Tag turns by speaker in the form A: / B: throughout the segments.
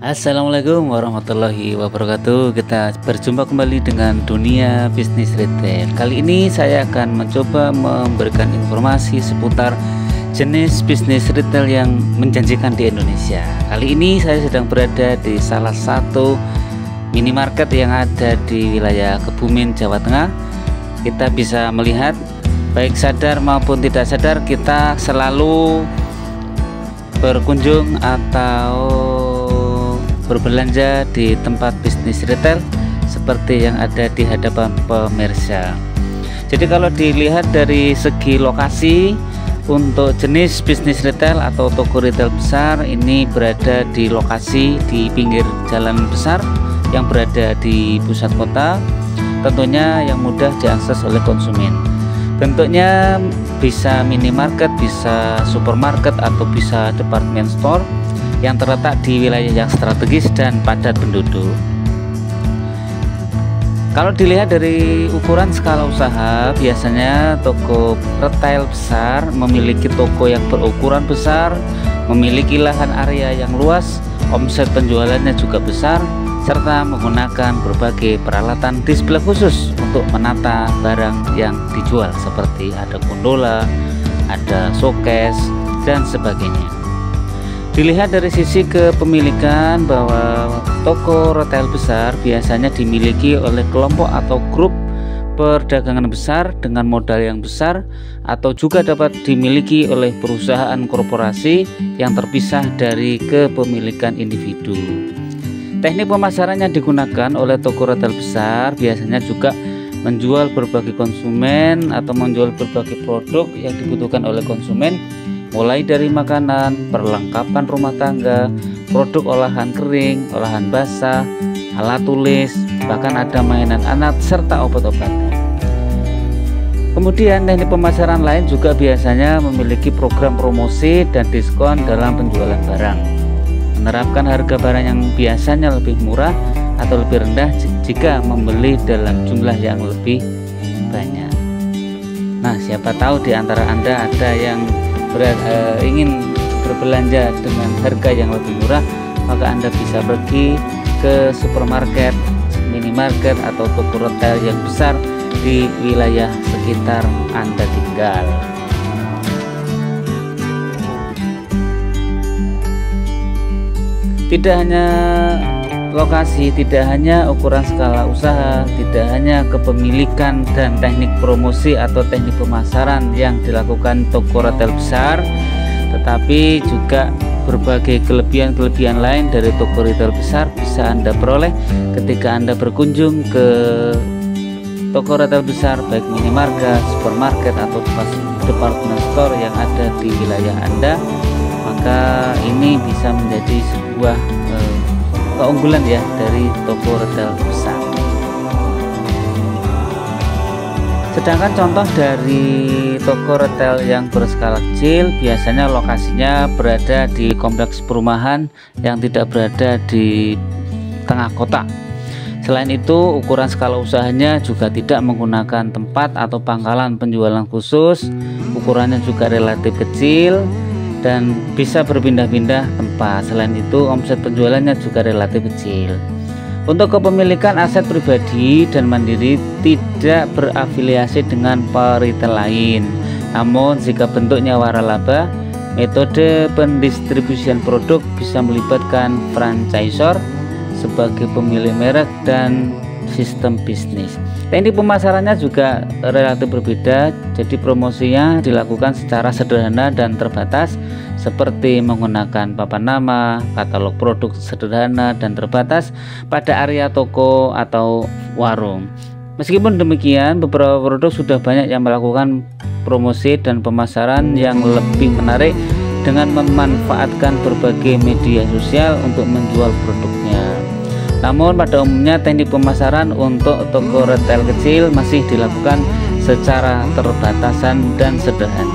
A: Assalamualaikum warahmatullahi wabarakatuh. Kita berjumpa kembali dengan dunia bisnis retail. Kali ini saya akan mencoba memberikan informasi seputar jenis bisnis retail yang menjanjikan di Indonesia. Kali ini saya sedang berada di salah satu minimarket yang ada di wilayah Kebumen, Jawa Tengah. Kita bisa melihat, baik sadar maupun tidak sadar, kita selalu berkunjung atau berbelanja di tempat bisnis retail seperti yang ada di hadapan pemirsa. Jadi kalau dilihat dari segi lokasi, untuk jenis bisnis retail atau toko retail besar ini berada di lokasi di pinggir jalan besar yang berada di pusat kota, tentunya yang mudah diakses oleh konsumen. Bentuknya bisa minimarket, bisa supermarket, atau bisa department store yang terletak di wilayah yang strategis dan padat penduduk. Kalau dilihat dari ukuran skala usaha, biasanya toko retail besar memiliki toko yang berukuran besar, memiliki lahan area yang luas, omset penjualannya juga besar, serta menggunakan berbagai peralatan display khusus untuk menata barang yang dijual, seperti ada gondola, ada showcase, dan sebagainya. Dilihat dari sisi kepemilikan, bahwa toko retail besar biasanya dimiliki oleh kelompok atau grup perdagangan besar dengan modal yang besar, atau juga dapat dimiliki oleh perusahaan korporasi yang terpisah dari kepemilikan individu. Teknik pemasaran yang digunakan oleh toko retail besar biasanya juga menjual berbagai konsumen atau menjual berbagai produk yang dibutuhkan oleh konsumen, mulai dari makanan, perlengkapan rumah tangga, produk olahan kering, olahan basah, alat tulis, bahkan ada mainan anak serta obat-obatan. Kemudian teknik pemasaran lain juga biasanya memiliki program promosi dan diskon dalam penjualan barang, menerapkan harga barang yang biasanya lebih murah atau lebih rendah jika membeli dalam jumlah yang lebih banyak. Nah, siapa tahu di antara Anda ada yang ingin berbelanja dengan harga yang lebih murah, maka Anda bisa pergi ke supermarket, minimarket, atau toko retail yang besar di wilayah sekitar Anda tinggal. Tidak hanya lokasi, tidak hanya ukuran skala usaha, tidak hanya kepemilikan dan teknik promosi atau teknik pemasaran yang dilakukan toko retail besar, tetapi juga berbagai kelebihan-kelebihan lain dari toko retail besar bisa Anda peroleh ketika Anda berkunjung ke toko retail besar, baik minimarket, supermarket, atau department store yang ada di wilayah Anda. Maka ini bisa menjadi sebuah keunggulan ya dari toko retail besar. Sedangkan contoh dari toko retail yang berskala kecil biasanya lokasinya berada di kompleks perumahan yang tidak berada di tengah kota. Selain itu, ukuran skala usahanya juga tidak menggunakan tempat atau pangkalan penjualan khusus. Ukurannya juga relatif kecil dan bisa berpindah-pindah tempat. Selain itu, omset penjualannya juga relatif kecil. Untuk kepemilikan aset pribadi dan mandiri tidak berafiliasi dengan peritel lain. Namun jika bentuknya waralaba, metode pendistribusian produk bisa melibatkan franchisor sebagai pemilik merek dan sistem bisnis. Teknik pemasarannya juga relatif berbeda, jadi promosinya dilakukan secara sederhana dan terbatas, seperti menggunakan papan nama, katalog produk sederhana dan terbatas pada area toko atau warung. Meskipun demikian, beberapa produk sudah banyak yang melakukan promosi dan pemasaran yang lebih menarik dengan memanfaatkan berbagai media sosial untuk menjual produknya. Namun pada umumnya teknik pemasaran untuk toko retail kecil masih dilakukan secara terbatasan dan sederhana.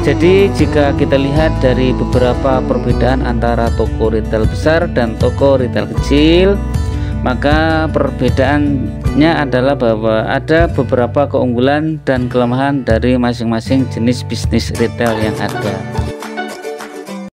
A: Jadi jika kita lihat dari beberapa perbedaan antara toko retail besar dan toko retail kecil, maka perbedaannya adalah bahwa ada beberapa keunggulan dan kelemahan dari masing-masing jenis bisnis retail yang ada.